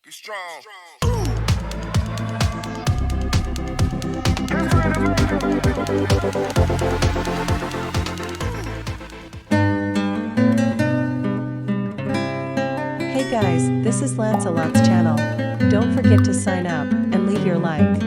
Get strong. Hey guys, this is Lancellot's channel. Don't forget to sign up and leave your like.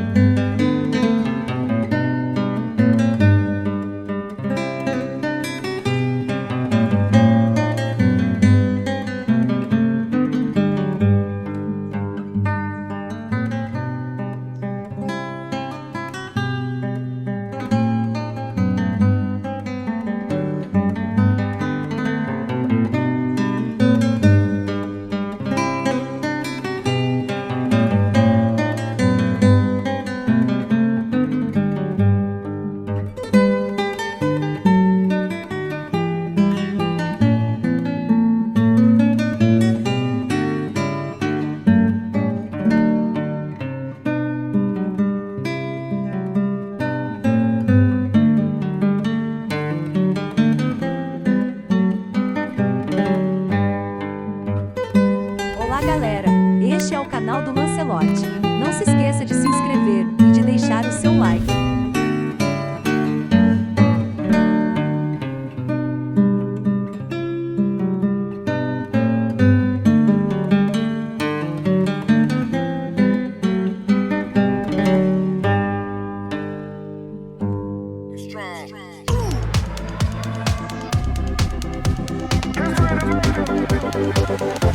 Olá galera, este é o canal do Lancellot. Não se esqueça de se inscrever e de deixar o seu like. Get strong.